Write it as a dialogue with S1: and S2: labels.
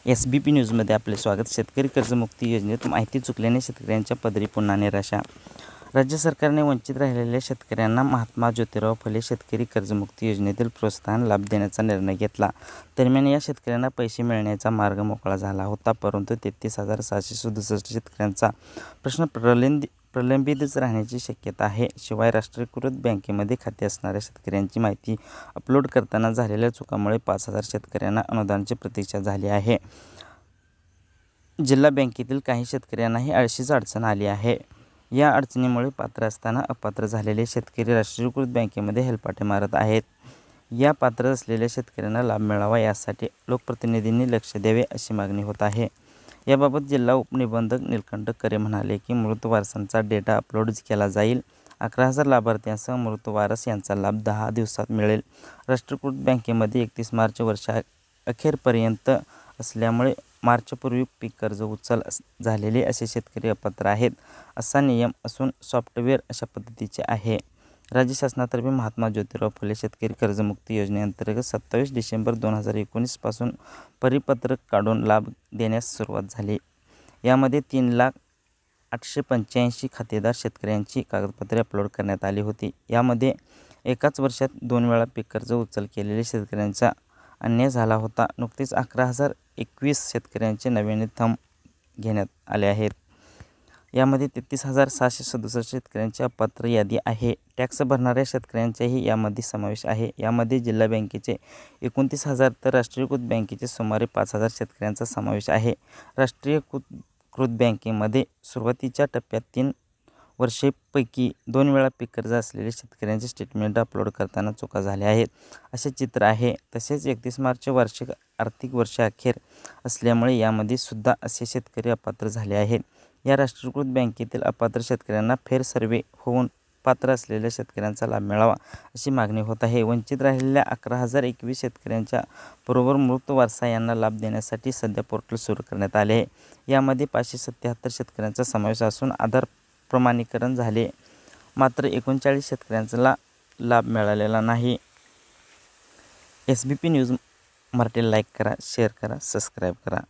S1: SBP न्यूजमध्ये आपले स्वागत. शेतकरी कर्जमुक्ती योजनेत माहिती चुकल्याने शेतकऱ्यांच्या पदरी पुन्हा निराशा. राज्य सरकारने वंचित राहिलेल्या शेतकऱ्यांना महात्मा ज्योतिराव फुले शेतकरी कर्जमुक्ती योजनेतील प्रोत्साहन लाभ देण्याचा निर्णय घेतला. दरम्यान या शेतकऱ्यांना पैसे मिळण्याचा मार्ग मोकळा झाला होता, परंतु 33,767 शेतकऱ्यांचा प्रश्न प्रलंबितच राहण्याची शक्यता आहे. शिवाय राष्ट्रीयकृत बँकेमध्ये खाते असणाऱ्या शेतकऱ्यांची माहिती अपलोड करताना झालेल्या चुकांमुळे 5,000 शेतकऱ्यांना अनुदानाची प्रतीक्षा झाली आहे. जिल्हा बँकेतील काही शेतकऱ्यांनाही अशीच अडचण आली आहे. या अडचणीमुळे पात्र असताना अपात्र झालेले शेतकरी राष्ट्रीयकृत बँकेमध्ये हेलपाटे मारत आहेत. या पात्र असलेल्या शेतकऱ्यांना लाभ मिळावा यासाठी लोकप्रतिनिधींनी लक्ष द्यावे अशी मागणी होत आहे. याबाबत जिल्हा उपनिबंधक निलकंठ करे म्हणाले की मृत वारसांचा डेटा अपलोड केला जाईल. 11,000 लाभार्थ्यांसह मृत वारस यांचा लाभ 10 दिवसात मिळेल. राष्ट्रीयकृत बँकेमध्ये 31 मार्च वर्षाअखेरपर्यंत असल्यामुळे मार्चपूर्वी पीक कर्ज उचल झालेले असे शेतकरी अपात्र आहेत असा नियम असून सॉफ्टवेअर अशा पद्धतीचे आहे. राज्य शासनातर्फे महात्मा ज्योतिराव फुले शेतकरी कर्जमुक्ती योजनेअंतर्गत 27 डिसेंबर 2019 पासून परिपत्रक काढून लाभ देण्यास सुरुवात झाली. यामध्ये 3,08,85 खातेदार शेतकऱ्यांची कागदपत्रे अपलोड करण्यात आली होती. यामध्ये एकाच वर्षात 2 वेळा पीक कर्ज उचल केलेले शेतकऱ्यांचा अन्याय झाला होता. नुकतेच 11,021 शेतकऱ्यांचे नव्याने थंब घेण्यात आले आहेत. यामध्ये 33,767 शेतकऱ्यांची अपात्र यादी आहे. टॅक्स भरणाऱ्या शेतकऱ्यांचाही यामध्ये समावेश आहे. यामध्ये जिल्हा बँकेचे 29,000 तर राष्ट्रीयकृत बँकेचे सुमारे 5,000 शेतकऱ्यांचा समावेश आहे. राष्ट्रीयकृत बँकेमध्ये सुरुवातीच्या टप्प्यात 3 वर्षेपैकी 2 वेळा पीक कर्ज असलेल्या शेतकऱ्यांचे स्टेटमेंट अपलोड करताना चुका झाल्या आहेत असे चित्र आहे. तसेच 31 मार्च वार्षिक आर्थिक वर्षाअखेर असल्यामुळे यामध्ये सुद्धा असे शेतकरी अपात्र झाले आहेत. या राष्ट्रीयकृत बँकेतील अपात्र शेतकऱ्यांना फेर सर्व्हे होऊन पात्र असलेल्या शेतकऱ्यांचा लाभ मिळावा अशी मागणी होत आहे. वंचित राहिलेल्या 11,021 शेतकऱ्यांच्या बरोबर मृत वारसा यांना लाभ देण्यासाठी सध्या पोर्टल सुरू करण्यात आले आहे. यामध्ये 577 शेतकऱ्यांचा समावेश असून आधार प्रमाणीकरण झाले, मात्र 39 शेतकऱ्यांचा लाभ मिळालेला नाही. SBP न्यूज मराठी लाईक करा, शेअर करा, सबस्क्राईब करा.